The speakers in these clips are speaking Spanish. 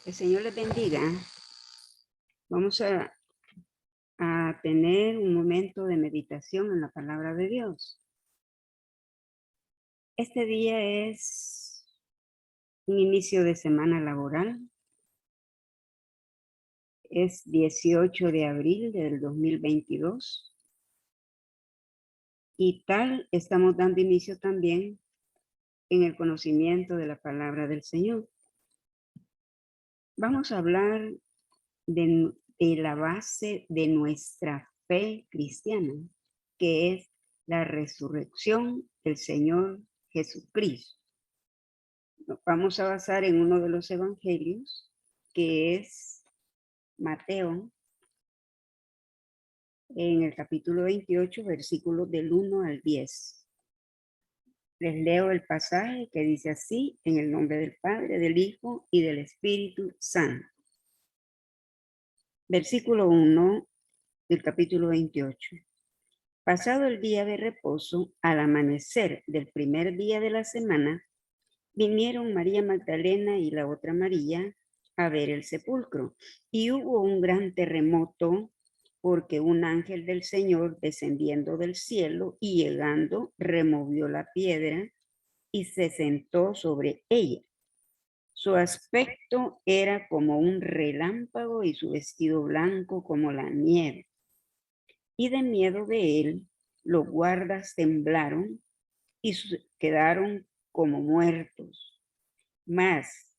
El Señor les bendiga. Vamos a tener un momento de meditación en la palabra de Dios. Este día es un inicio de semana laboral. Es 18 de abril del 2022. Y tal estamos dando inicio también en el conocimiento de la palabra del Señor. Vamos a hablar de la base de nuestra fe cristiana, que es la resurrección del Señor Jesucristo. Nos vamos a basar en uno de los evangelios, que es Mateo, en el capítulo 28, versículos del 1 al 10. Les leo el pasaje que dice así, en el nombre del Padre, del Hijo y del Espíritu Santo. Versículo 1 del capítulo 28. Pasado el día de reposo, al amanecer del primer día de la semana, vinieron María Magdalena y la otra María a ver el sepulcro. Y hubo un gran terremoto porque un ángel del Señor descendiendo del cielo y llegando removió la piedra y se sentó sobre ella. Su aspecto era como un relámpago y su vestido blanco como la nieve. Y de miedo de él, los guardas temblaron y quedaron como muertos. Mas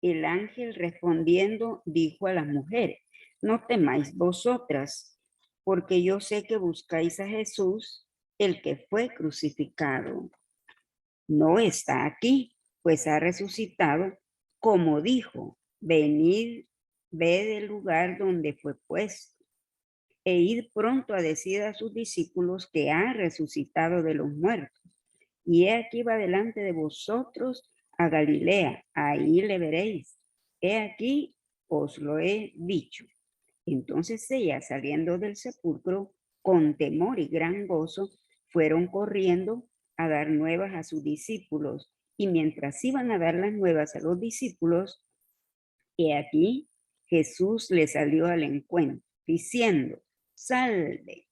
el ángel respondiendo dijo a las mujeres: no temáis vosotras, porque yo sé que buscáis a Jesús, el que fue crucificado. No está aquí, pues ha resucitado, como dijo. Venid, ved el lugar donde fue puesto, e id pronto a decir a sus discípulos que ha resucitado de los muertos. Y he aquí va delante de vosotros a Galilea, ahí le veréis. He aquí os lo he dicho. Entonces ellas, saliendo del sepulcro, con temor y gran gozo, fueron corriendo a dar nuevas a sus discípulos. Y mientras iban a dar las nuevas a los discípulos, he aquí Jesús les salió al encuentro, diciendo: salve.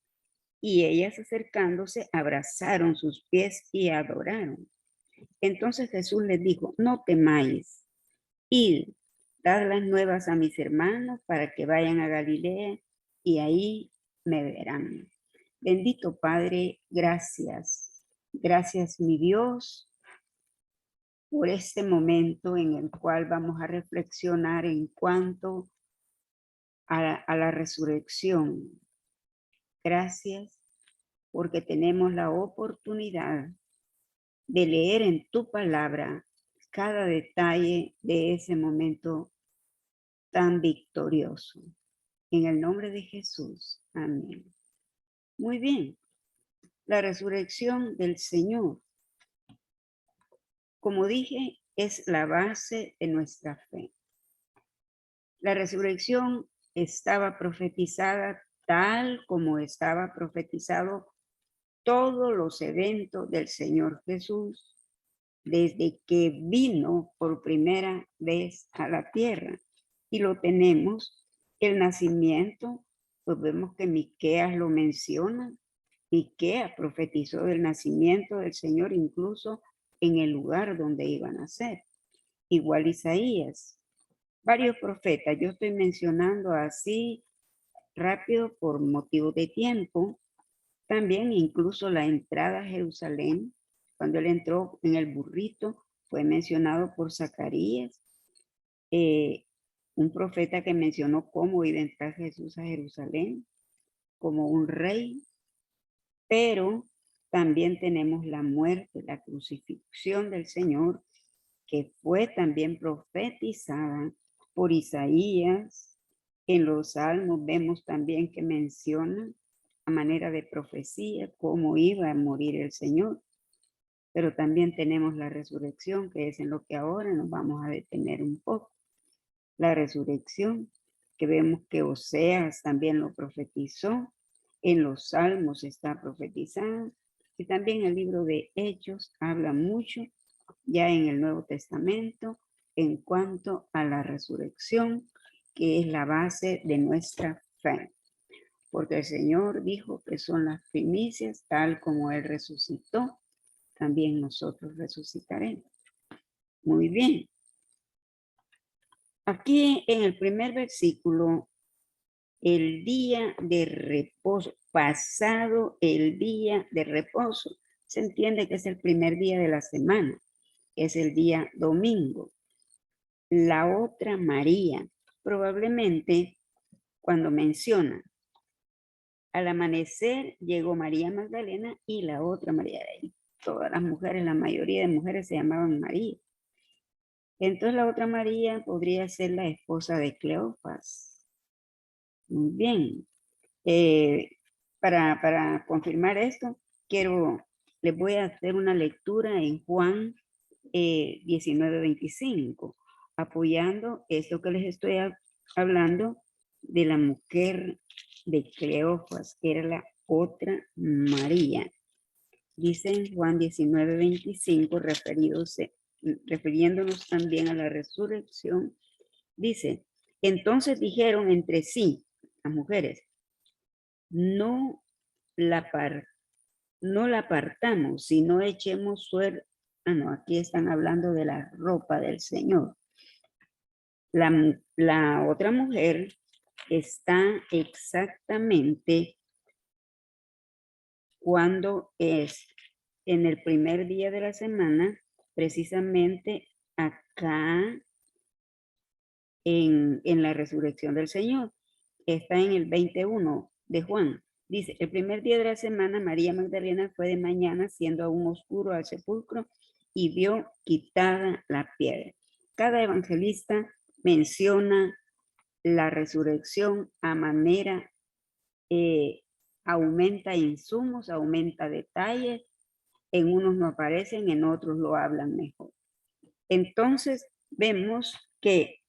Y ellas, acercándose, abrazaron sus pies y adoraron. Entonces Jesús les dijo: no temáis, id, dad las nuevas a mis hermanos para que vayan a Galilea y ahí me verán. Bendito Padre, gracias. Gracias, mi Dios, por este momento en el cual vamos a reflexionar en cuanto a la resurrección. Gracias porque tenemos la oportunidad de leer en tu palabra cada detalle de ese momento tan victorioso. En el nombre de Jesús. Amén. Muy bien. La resurrección del Señor, como dije, es la base de nuestra fe. La resurrección estaba profetizada tal como estaba profetizado todos los eventos del Señor Jesús desde que vino por primera vez a la tierra. Y lo tenemos, el nacimiento, pues vemos que Miqueas lo menciona. Miqueas profetizó del nacimiento del Señor incluso en el lugar donde iba a nacer. Igual Isaías. Varios profetas, yo estoy mencionando así rápido por motivo de tiempo. También incluso la entrada a Jerusalén, cuando él entró en el burrito, fue mencionado por Zacarías, un profeta que mencionó cómo iba a entrar Jesús a Jerusalén como un rey. Pero también tenemos la muerte, la crucifixión del Señor, que fue también profetizada por Isaías. En los Salmos vemos también que menciona a manera de profecía cómo iba a morir el Señor. Pero también tenemos la resurrección, que es en lo que ahora nos vamos a detener un poco. La resurrección, que vemos que Oseas también lo profetizó, en los Salmos está profetizado, y también el libro de Hechos habla mucho, ya en el Nuevo Testamento, en cuanto a la resurrección, que es la base de nuestra fe. Porque el Señor dijo que son las primicias, tal como Él resucitó, también nosotros resucitaremos. Muy bien. Aquí en el primer versículo, el día de reposo, pasado el día de reposo, se entiende que es el primer día de la semana, es el día domingo. La otra María, probablemente cuando menciona al amanecer llegó María Magdalena y la otra María de ahí. Todas las mujeres, la mayoría de mujeres se llamaban María. Entonces la otra María podría ser la esposa de Cleofas. Muy bien. Para confirmar esto, les voy a hacer una lectura en Juan 19:25, apoyando esto que les estoy hablando de la mujer de Cleofas, que era la otra María. Dice en Juan 19:25, refiriéndonos también a la resurrección, dice, entonces dijeron entre sí, las mujeres, no la apartamos, sino echemos suerte. Ah, no, aquí están hablando de la ropa del Señor. La otra mujer está exactamente cuando es en el primer día de la semana, precisamente acá en la resurrección del Señor. Está en el 21 de Juan. Dice, el primer día de la semana, María Magdalena fue de mañana, siendo aún oscuro, al sepulcro y vio quitada la piedra. Cada evangelista menciona la resurrección a manera, aumenta insumos, aumenta detalles, en unos no aparecen, en otros lo hablan mejor. Entonces, vemos que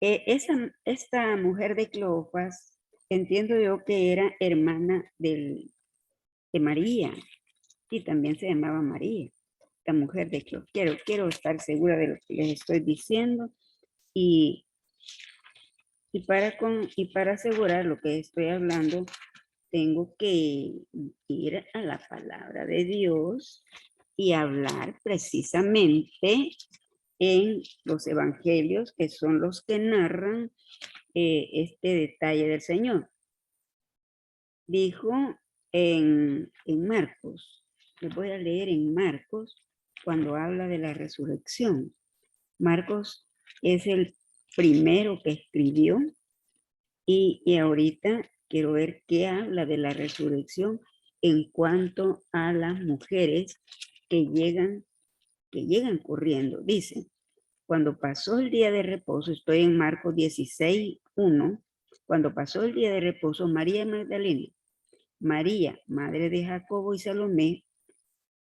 esta mujer de Cleofas, entiendo yo que era hermana de María, y también se llamaba María, la mujer de Cleofas. Quiero estar segura de lo que les estoy diciendo, y para asegurar lo que estoy hablando, tengo que ir a la palabra de Dios y hablar precisamente en los evangelios, que son los que narran este detalle del Señor. Dijo en Marcos, les voy a leer en Marcos, cuando habla de la resurrección. Marcos es el primero que escribió y ahorita quiero ver qué habla de la resurrección en cuanto a las mujeres que llegan corriendo. Dice, cuando pasó el día de reposo, estoy en Marcos 16:1, cuando pasó el día de reposo, María Magdalena, María, madre de Jacobo y Salomé,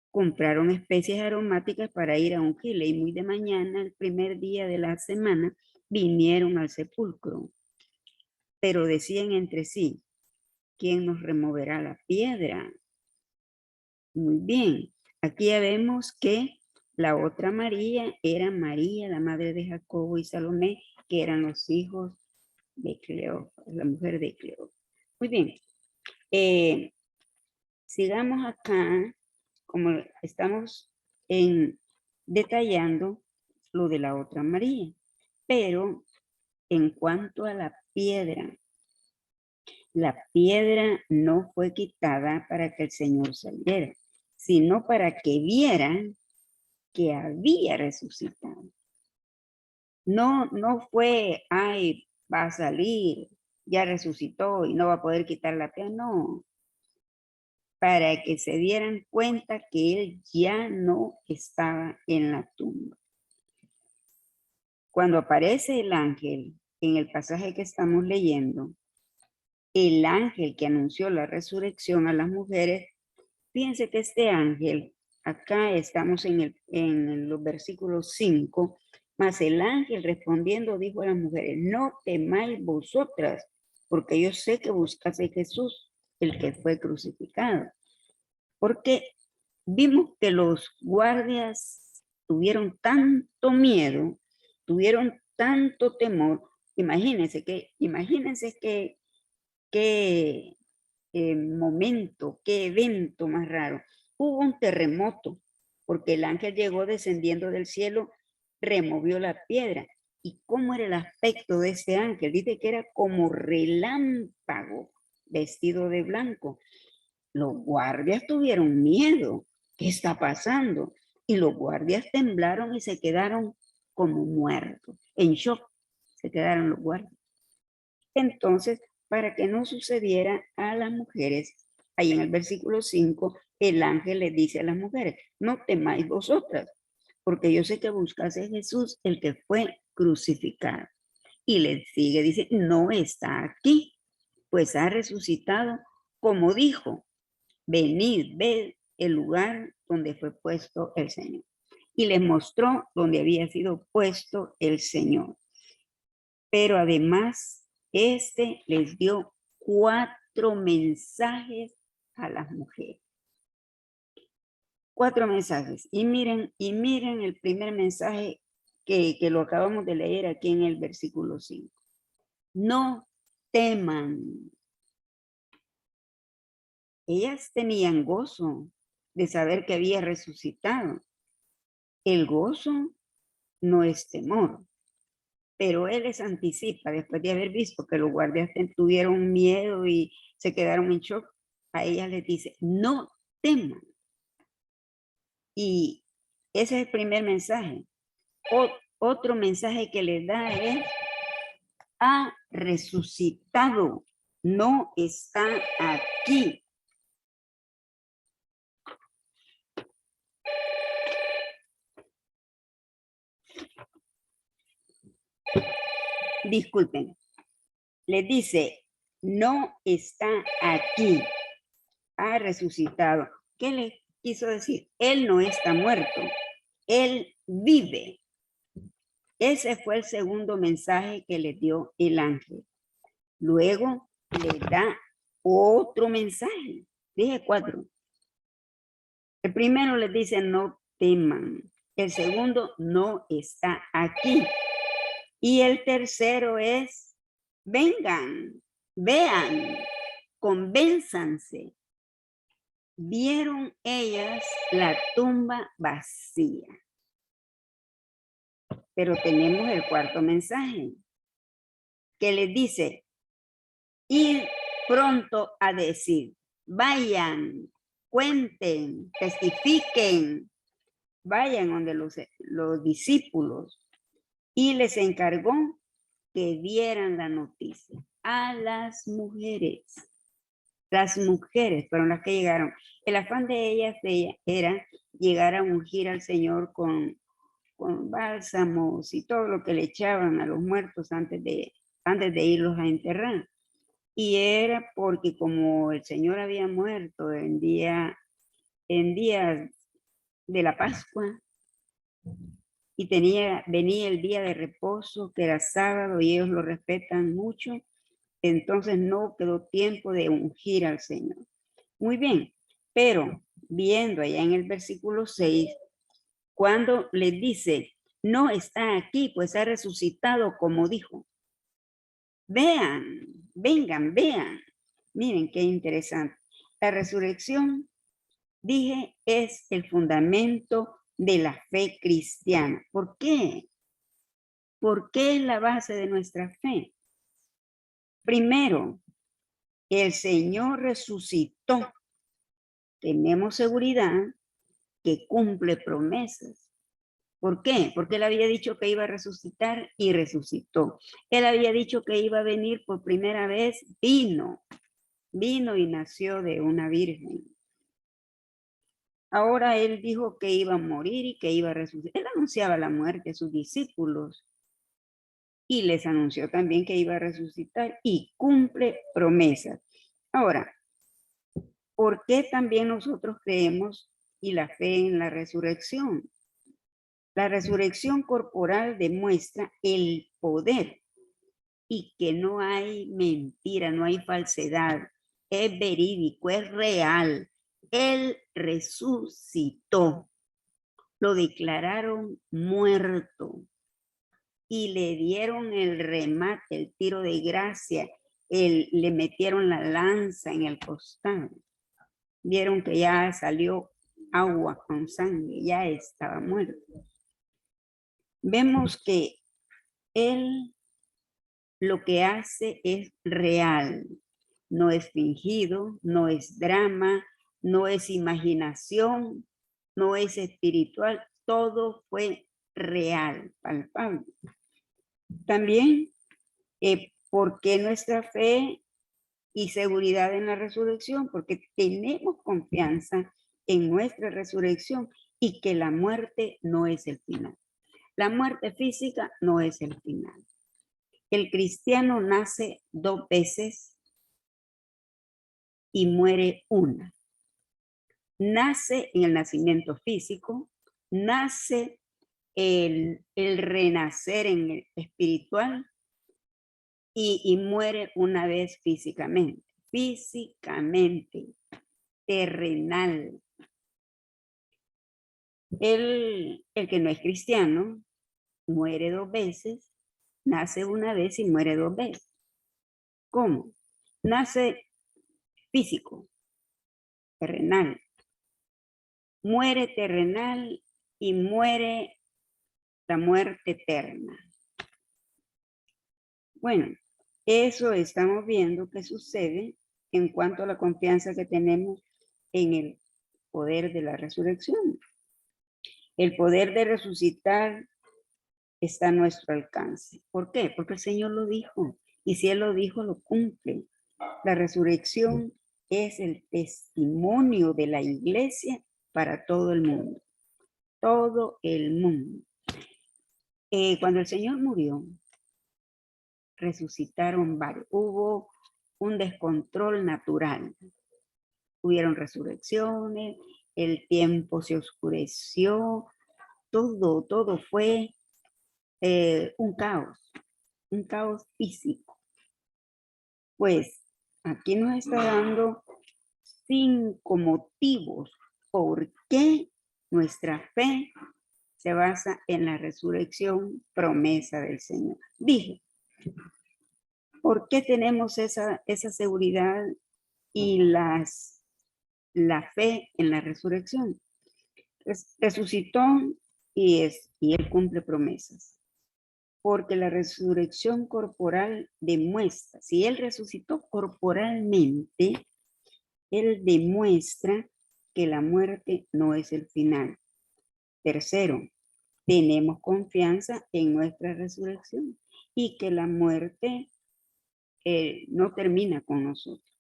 compraron especies aromáticas para ir a ungirle, y muy de mañana, el primer día de la semana, vinieron al sepulcro. Pero decían entre sí, ¿quién nos removerá la piedra? Muy bien, aquí ya vemos que la otra María era María, la madre de Jacobo y Salomé, que eran los hijos de Cleofas, la mujer de Cleofas. Muy bien, sigamos acá, como estamos detallando lo de la otra María, pero en cuanto a la piedra no fue quitada para que el Señor saliera, sino para que vieran que había resucitado. No fue, ay, va a salir, ya resucitó y no va a poder quitar la piedra, no. Para que se dieran cuenta que él ya no estaba en la tumba. Cuando aparece el ángel en el pasaje que estamos leyendo, el ángel que anunció la resurrección a las mujeres, fíjense que este ángel, acá estamos en los versículos 5, mas el ángel respondiendo dijo a las mujeres, no temáis vosotras, porque yo sé que buscáis a Jesús, el que fue crucificado. Porque vimos que los guardias tuvieron tanto miedo tuvieron tanto temor. Imagínense qué momento, qué evento más raro. Hubo un terremoto, porque el ángel llegó descendiendo del cielo, removió la piedra. ¿Y cómo era el aspecto de este ángel? Dice que era como relámpago, vestido de blanco. Los guardias tuvieron miedo. ¿Qué está pasando? Y los guardias temblaron y se quedaron como muertos, en shock. Se quedaron los guardias. Entonces, para que no sucediera a las mujeres, ahí en el versículo 5, el ángel les dice a las mujeres, no temáis vosotras, porque yo sé que buscáis a Jesús, el que fue crucificado. Y les sigue, dice, no está aquí, pues ha resucitado, como dijo, venid, ved el lugar donde fue puesto el Señor. Y les mostró donde había sido puesto el Señor. Pero además, les dio 4 mensajes a las mujeres. 4 mensajes. Y miren el primer mensaje que lo acabamos de leer aquí en el versículo 5. No teman. Ellas tenían gozo de saber que había resucitado. El gozo no es temor. Pero él les anticipa, después de haber visto que los guardias tuvieron miedo y se quedaron en shock, a ella les dice, no teman. Y ese es el primer mensaje. Otro mensaje que les da es, ha resucitado, no está aquí. Disculpen, les dice, no está aquí, ha resucitado. ¿Qué le quiso decir? Él no está muerto, él vive. Ese fue el segundo mensaje que le dio el ángel. Luego le da otro mensaje. Dije 4. El primero les dice, no teman. El segundo, no está aquí. Y el tercero es, vengan, vean, convénzanse. Vieron ellas la tumba vacía. Pero tenemos el cuarto mensaje, que les dice, ir pronto a decir, vayan, cuenten, testifiquen, vayan donde los discípulos, y les encargó que dieran la noticia a las mujeres. Las mujeres fueron las que llegaron. El afán de ellas era llegar a ungir al Señor con bálsamos y todo lo que le echaban a los muertos antes de irlos a enterrar. Y era porque como el Señor había muerto en días de la Pascua y venía el día de reposo, que era sábado, y ellos lo respetan mucho, entonces no quedó tiempo de ungir al Señor. Muy bien, pero viendo allá en el versículo 6, cuando les dice, no está aquí, pues ha resucitado como dijo. Vean, vengan, vean. Miren qué interesante. La resurrección, dije, es el fundamento de la fe cristiana. ¿Por qué? ¿Por qué es la base de nuestra fe? Primero, el Señor resucitó. Tenemos seguridad que cumple promesas. ¿Por qué? Porque él había dicho que iba a resucitar y resucitó. Él había dicho que iba a venir por primera vez, vino y nació de una virgen. Ahora él dijo que iba a morir y que iba a resucitar. Él anunciaba la muerte a sus discípulos y les anunció también que iba a resucitar y cumple promesas. Ahora, ¿por qué también nosotros creemos y la fe en la resurrección? La resurrección corporal demuestra el poder y que no hay mentira, no hay falsedad, es verídico, es real. Él resucitó, lo declararon muerto. y le dieron el remate, el tiro de gracia, le metieron la lanza en el costado. Vieron que ya salió agua con sangre, ya estaba muerto. Vemos que él lo que hace es real, no es fingido, no es drama, no es imaginación, no es espiritual, todo fue real, palpable. También, ¿por qué nuestra fe y seguridad en la resurrección? Porque tenemos confianza en nuestra resurrección y que la muerte no es el final. La muerte física no es el final. El cristiano nace 2 veces y muere una. Nace en el nacimiento físico, nace el renacer en el espiritual y muere una vez físicamente. Físicamente, terrenal. El que no es cristiano muere 2 veces, nace una vez y muere 2 veces. ¿Cómo? Nace físico, terrenal. Muere terrenal y muere la muerte eterna. Bueno, eso estamos viendo que sucede en cuanto a la confianza que tenemos en el poder de la resurrección. El poder de resucitar está a nuestro alcance. ¿Por qué? Porque el Señor lo dijo. Y si Él lo dijo, lo cumple. La resurrección es el testimonio de la iglesia para todo el mundo. Todo el mundo. Cuando el Señor murió, resucitaron varios. Hubo un descontrol natural. Hubieron resurrecciones, el tiempo se oscureció, todo fue un caos físico. Pues aquí nos está dando 5 motivos por qué nuestra fe se basa en la resurrección, promesa del Señor. Dije, ¿por qué tenemos esa seguridad y la fe en la resurrección? Resucitó y Él cumple promesas. Porque la resurrección corporal demuestra, si Él resucitó corporalmente, Él demuestra que la muerte no es el final. Tercero, tenemos confianza en nuestra resurrección y que la muerte no termina con nosotros,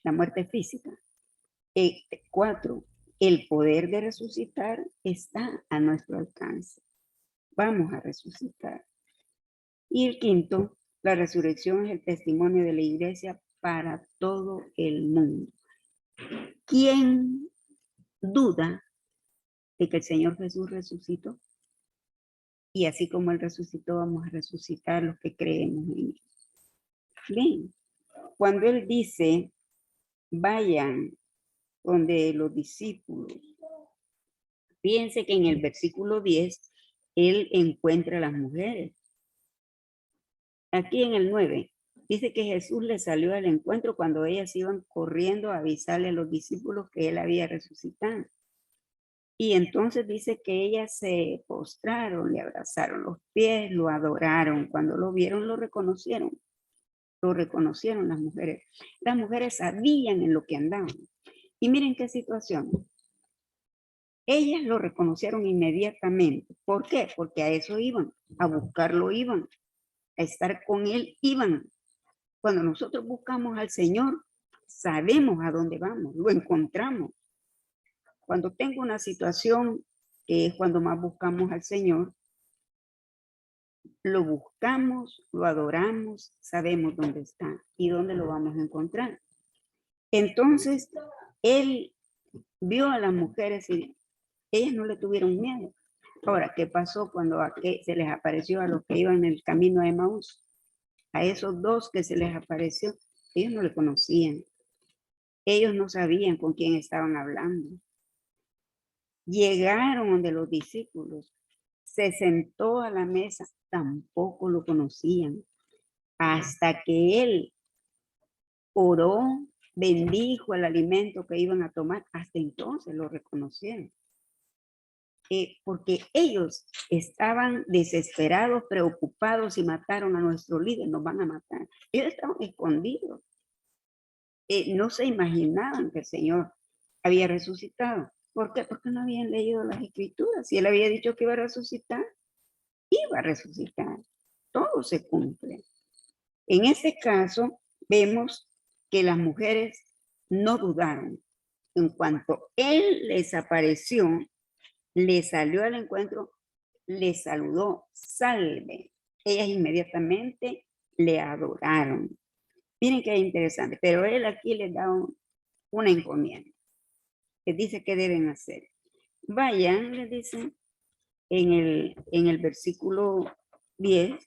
la muerte física. 4, el poder de resucitar está a nuestro alcance. Vamos a resucitar. Y el 5, la resurrección es el testimonio de la iglesia para todo el mundo. ¿Quién duda de que el Señor Jesús resucitó? Y así como Él resucitó, vamos a resucitar los que creemos en Él. Bien, cuando Él dice, vayan donde los discípulos, fíjense que en el versículo 10, Él encuentra a las mujeres. Aquí en el 9, dice que Jesús les salió al encuentro cuando ellas iban corriendo a avisarle a los discípulos que Él había resucitado. Y entonces dice que ellas se postraron, le abrazaron los pies, lo adoraron. Cuando lo vieron, lo reconocieron. Lo reconocieron las mujeres. Las mujeres sabían en lo que andaban. Y miren qué situación. Ellas lo reconocieron inmediatamente. ¿Por qué? Porque a eso iban, a buscarlo iban, a estar con Él iban. Cuando nosotros buscamos al Señor, sabemos a dónde vamos, lo encontramos. Cuando tengo una situación, que es cuando más buscamos al Señor, lo buscamos, lo adoramos, sabemos dónde está y dónde lo vamos a encontrar. Entonces, Él vio a las mujeres y ellas no le tuvieron miedo. Ahora, ¿qué pasó cuando se les apareció a los que iban en el camino de Emaús? A esos 2 que se les apareció, ellos no le conocían. Ellos no sabían con quién estaban hablando. Llegaron donde los discípulos, Se sentó a la mesa, tampoco lo conocían, hasta que él oró, bendijo el alimento que iban a tomar, hasta entonces lo reconocieron. Porque ellos estaban desesperados, preocupados y mataron a nuestro líder, nos van a matar. Ellos estaban escondidos. No se imaginaban que el Señor había resucitado. ¿Por qué? Porque no habían leído las escrituras. Si él había dicho que iba a resucitar, iba a resucitar. Todo se cumple. En este caso, vemos que las mujeres no dudaron. En cuanto él les apareció, les salió al encuentro, les saludó, salve. Ellas inmediatamente le adoraron. Miren qué interesante, pero él aquí les da una encomienda. Les dice qué deben hacer. Vayan, les dice en el versículo 10,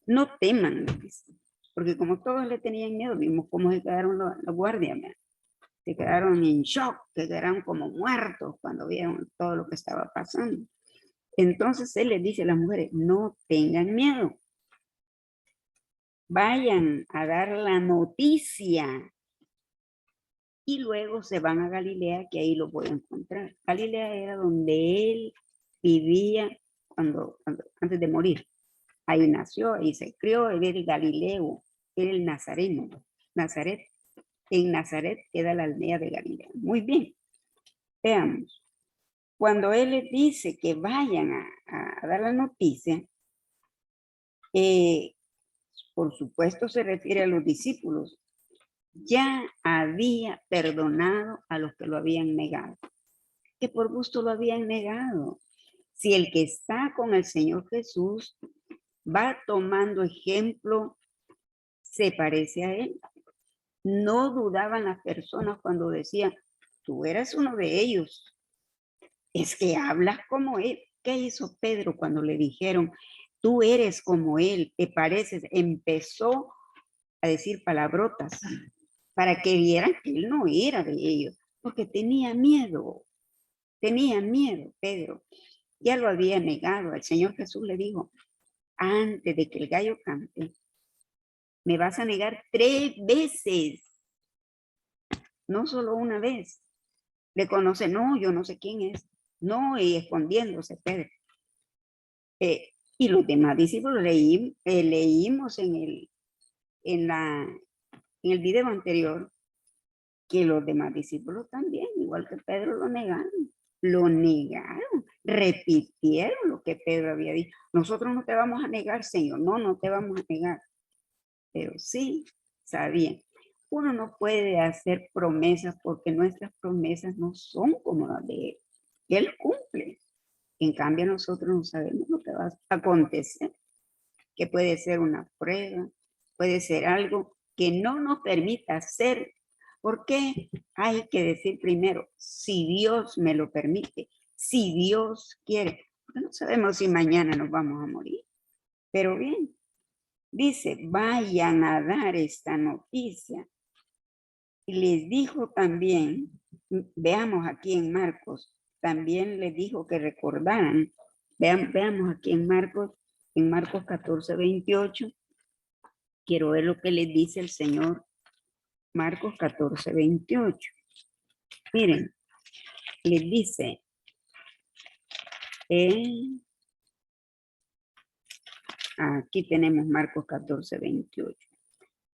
no teman, les dice, porque como todos le tenían miedo, vimos cómo se quedaron los guardias, ¿verdad? Se quedaron en shock, se quedaron como muertos cuando vieron todo lo que estaba pasando. Entonces él les dice a las mujeres, no tengan miedo. Vayan a dar la noticia y luego se van a Galilea, que ahí lo voy a encontrar. Galilea era donde él vivía antes de morir. Ahí nació, ahí se crió, él era el Galileo, era el Nazareno. Nazaret. En Nazaret queda la aldea de Galilea. Muy bien, veamos. Cuando él les dice que vayan a dar la noticia, por supuesto se refiere a los discípulos. Ya había perdonado a los que lo habían negado, que por gusto lo habían negado. Si el que está con el Señor Jesús va tomando ejemplo, se parece a él. No dudaban las personas cuando decían, tú eres uno de ellos. Es que hablas como él. ¿Qué hizo Pedro cuando le dijeron, tú eres como él, te pareces? Empezó a decir palabrotas para que vieran que él no era de ellos, porque tenía miedo Pedro. Ya lo había negado. El Señor Jesús le dijo, antes de que el gallo cante, me vas a negar 3 veces, no solo una vez. Le conoce, no, yo no sé quién es. No, y escondiéndose Pedro. Y los demás discípulos leímos en el video anterior que los demás discípulos también, igual que Pedro, lo negaron, repitieron lo que Pedro había dicho. Nosotros no te vamos a negar, Señor, no te vamos a negar. Pero sí sabían. Uno no puede hacer promesas porque nuestras promesas no son como las de él. Él cumple. En cambio, nosotros no sabemos lo que va a acontecer, que puede ser una prueba, puede ser algo que no nos permita hacer. ¿Por qué? Hay que decir primero, si Dios me lo permite, si Dios quiere. Porque no sabemos si mañana nos vamos a morir. Pero bien, dice, vayan a dar esta noticia. Y les dijo también, veamos aquí en Marcos, también les dijo que recordaran, veamos aquí en Marcos 14, 28, quiero ver lo que les dice el Señor, Marcos 14, 28. Miren, les dice, aquí tenemos Marcos 14, 28.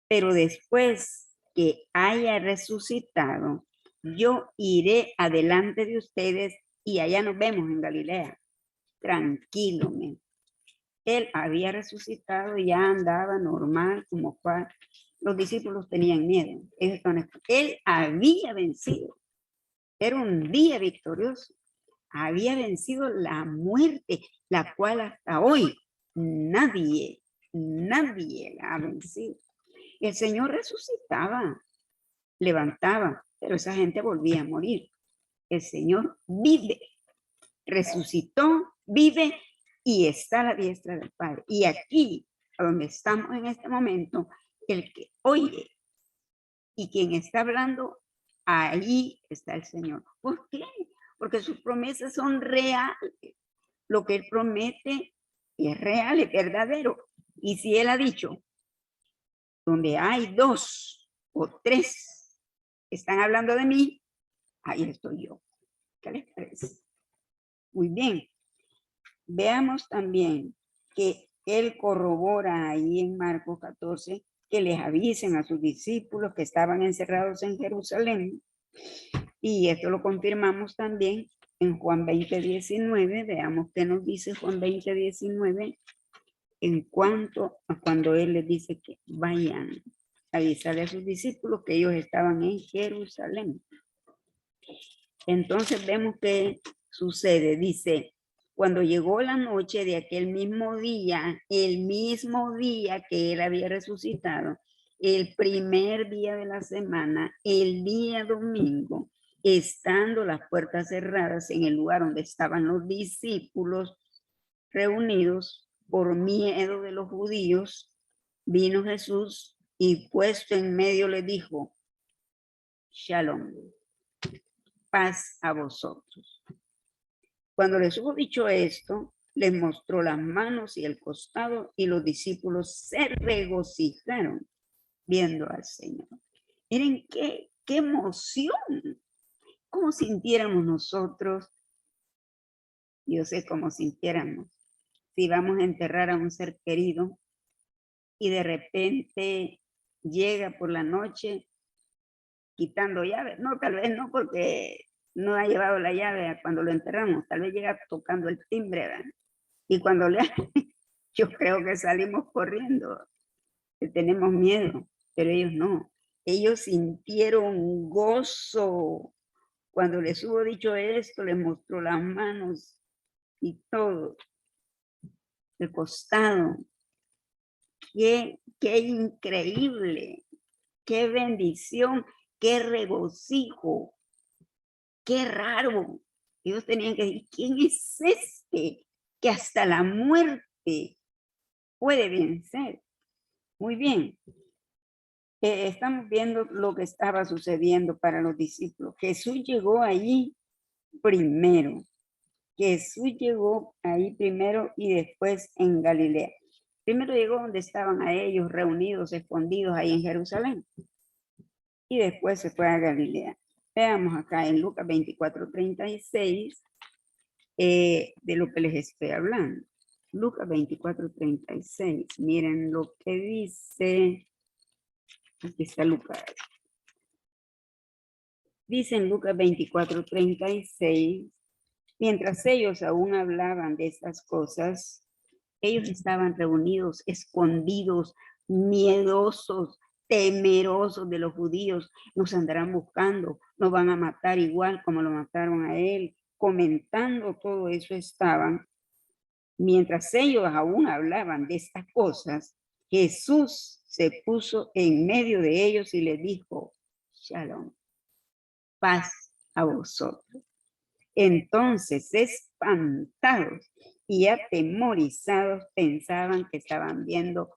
Pero después que haya resucitado, yo iré adelante de ustedes y allá nos vemos en Galilea. Tranquilo, men. Él había resucitado y ya andaba normal como fue. Los discípulos tenían miedo. Él había vencido. Era un día victorioso. Había vencido la muerte, la cual hasta hoy nadie la ha vencido. El Señor resucitaba, levantaba, pero esa gente volvía a morir. El Señor vive, resucitó, vive y está a la diestra del Padre. Y aquí, a donde estamos en este momento, el que oye y quien está hablando, ahí está el Señor. ¿Por qué? Porque sus promesas son reales. lo que él promete es real, es verdadero. Y si él ha dicho, donde hay 2 o 3 que están hablando de mí, ahí estoy yo. ¿Qué les parece? Muy bien. Veamos también que él corrobora ahí en Marcos 14 que les avisen a sus discípulos que estaban encerrados en Jerusalén. Y esto lo confirmamos también en Juan 20:19. Veamos qué nos dice Juan 20:19 en cuanto a cuando él les dice que vayan a avisarle a sus discípulos que ellos estaban en Jerusalén. Entonces vemos que sucede, dice, cuando llegó la noche de aquel mismo día, el mismo día que él había resucitado, el primer día de la semana, el día domingo, estando las puertas cerradas en el lugar donde estaban los discípulos reunidos por miedo de los judíos, vino Jesús y puesto en medio le dijo, Shalom, paz a vosotros. Cuando les hubo dicho esto, les mostró las manos y el costado y los discípulos se regocijaron viendo al Señor. Miren qué emoción, cómo sintiéramos nosotros, yo sé cómo sintiéramos, si vamos a enterrar a un ser querido y de repente llega por la noche quitando llaves, no, tal vez no porque no ha llevado la llave cuando lo enterramos, tal vez llega tocando el timbre, ¿verdad? Y cuando le yo creo que salimos corriendo, que tenemos miedo, pero ellos no. Ellos sintieron gozo. Cuando les hubo dicho esto, les mostró las manos y todo, el costado. Qué increíble, qué bendición, qué regocijo, qué raro. Ellos tenían que decir, ¿quién es este que hasta la muerte puede vencer? Muy bien. Estamos viendo lo que estaba sucediendo para los discípulos. Jesús llegó allí primero. Jesús llegó ahí primero y después en Galilea. Primero llegó donde estaban a ellos reunidos, escondidos ahí en Jerusalén. Y después se fue a Galilea. Veamos acá en Lucas 24:36 de lo que les estoy hablando. Lucas 24:36. Miren lo que dice. Aquí está Lucas. Dice en Lucas 24:36, mientras ellos aún hablaban de estas cosas, ellos estaban reunidos, escondidos, miedosos, temerosos de los judíos. Nos andarán buscando, nos van a matar igual como lo mataron a él. Comentando todo eso estaban. Mientras ellos aún hablaban de estas cosas, Jesús se puso en medio de ellos y les dijo, Shalom, paz a vosotros. Entonces, espantados y atemorizados, pensaban que estaban viendo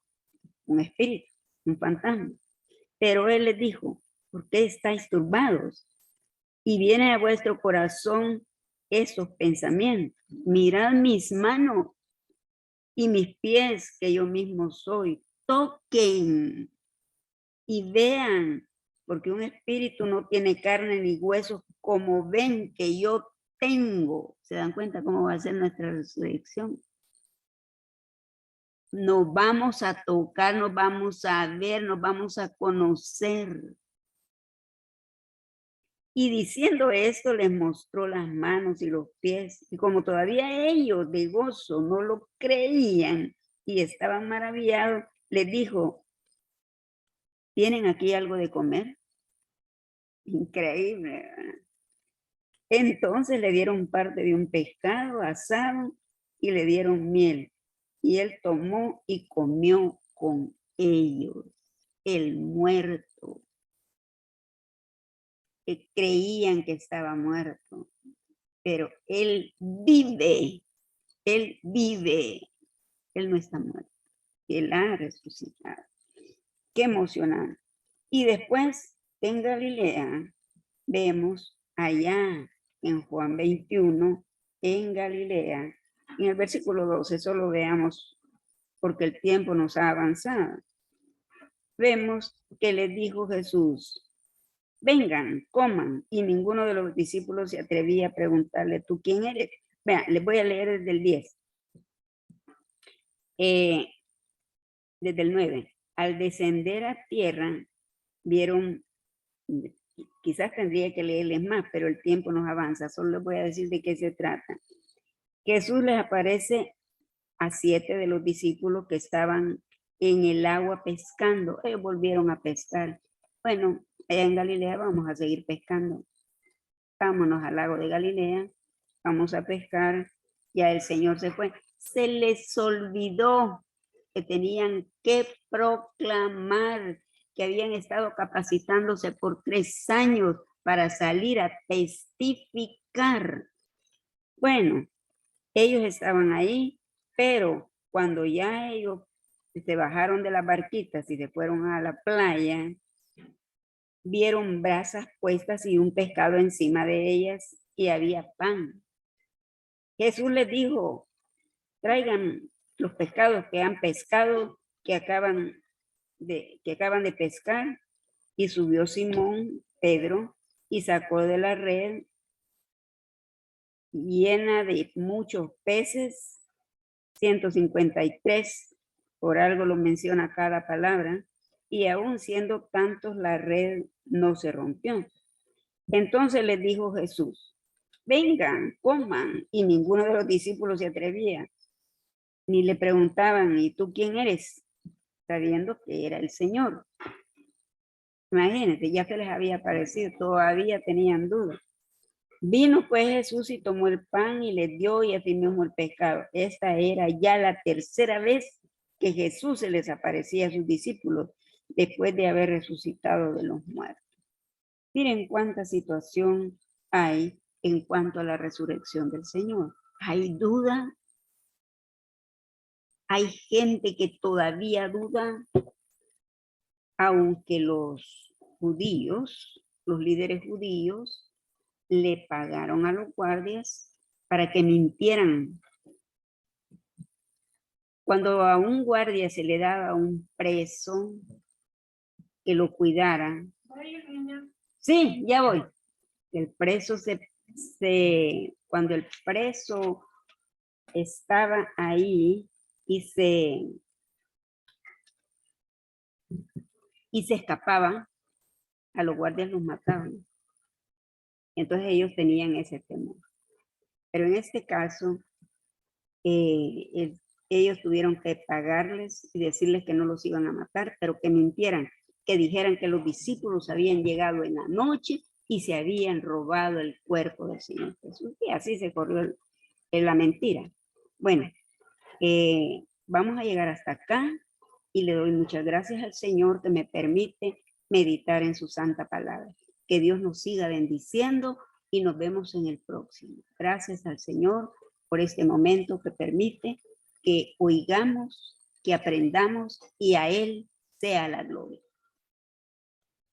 un espíritu, un fantasma. Pero él les dijo, ¿por qué estáis turbados? Y viene a vuestro corazón esos pensamientos. Mirad mis manos y mis pies, que yo mismo soy. Toquen y vean, porque un espíritu no tiene carne ni huesos, como ven que yo tengo. ¿Se dan cuenta cómo va a ser nuestra resurrección? Nos vamos a tocar, nos vamos a ver, nos vamos a conocer. Y diciendo esto, les mostró las manos y los pies. Y como todavía ellos de gozo no lo creían y estaban maravillados, les dijo, ¿tienen aquí algo de comer? Increíble, ¿verdad? Entonces le dieron parte de un pescado asado y le dieron miel. Y él tomó y comió con ellos, el muerto, que creían que estaba muerto. Pero él vive, él vive, él no está muerto, él ha resucitado. Qué emocionante. Y después en Galilea vemos allá en Juan 21, en Galilea, En el versículo 12, solo veamos, porque el tiempo nos ha avanzado. Vemos que les dijo Jesús, vengan, coman, y ninguno de los discípulos se atrevía a preguntarle, ¿tú quién eres? Vean, les voy a leer desde el 10. Desde el 9. Al descender a tierra, vieron, quizás tendría que leerles más, pero el tiempo nos avanza, solo les voy a decir de qué se trata. Jesús les aparece a 7 de los discípulos que estaban en el agua pescando. Ellos volvieron a pescar. Bueno, allá en Galilea vamos a seguir pescando. Vámonos al lago de Galilea, vamos a pescar. Ya el Señor se fue. Se les olvidó que tenían que proclamar que habían estado capacitándose por 3 años para salir a testificar. Bueno, ellos estaban ahí, pero cuando ya ellos se bajaron de las barquitas y se fueron a la playa, vieron brasas puestas y un pescado encima de ellas y había pan. Jesús les dijo, traigan los pescados que han pescado, que acaban de pescar. Y subió Simón, Pedro, y sacó de la red llena de muchos peces, 153, por algo lo menciona cada palabra, y aún siendo tantos la red no se rompió. Entonces les dijo Jesús, vengan, coman, y ninguno de los discípulos se atrevía, ni le preguntaban, ¿y tú quién eres? Sabiendo que era el Señor. Imagínense, ya que les había aparecido, todavía tenían dudas. Vino pues Jesús y tomó el pan y les dio y así mismo el pescado. Esta era ya la tercera vez que Jesús se les aparecía a sus discípulos después de haber resucitado de los muertos. Miren cuánta situación hay en cuanto a la resurrección del Señor. Hay duda, hay gente que todavía duda, aunque los judíos, los líderes judíos, le pagaron a los guardias para que mintieran. Cuando a un guardia se le daba un preso que lo cuidara. Sí, ya voy. El preso cuando el preso estaba ahí y se escapaba, a los guardias los mataban. Entonces ellos tenían ese temor. Pero en este caso, ellos tuvieron que pagarles y decirles que no los iban a matar, pero que mintieran, que dijeran que los discípulos habían llegado en la noche y se habían robado el cuerpo del Señor Jesús. Y así se corrió la mentira. Bueno, vamos a llegar hasta acá y le doy muchas gracias al Señor que me permite meditar en su santa palabra. Que Dios nos siga bendiciendo y nos vemos en el próximo. Gracias al Señor por este momento que permite que oigamos, que aprendamos y a Él sea la gloria.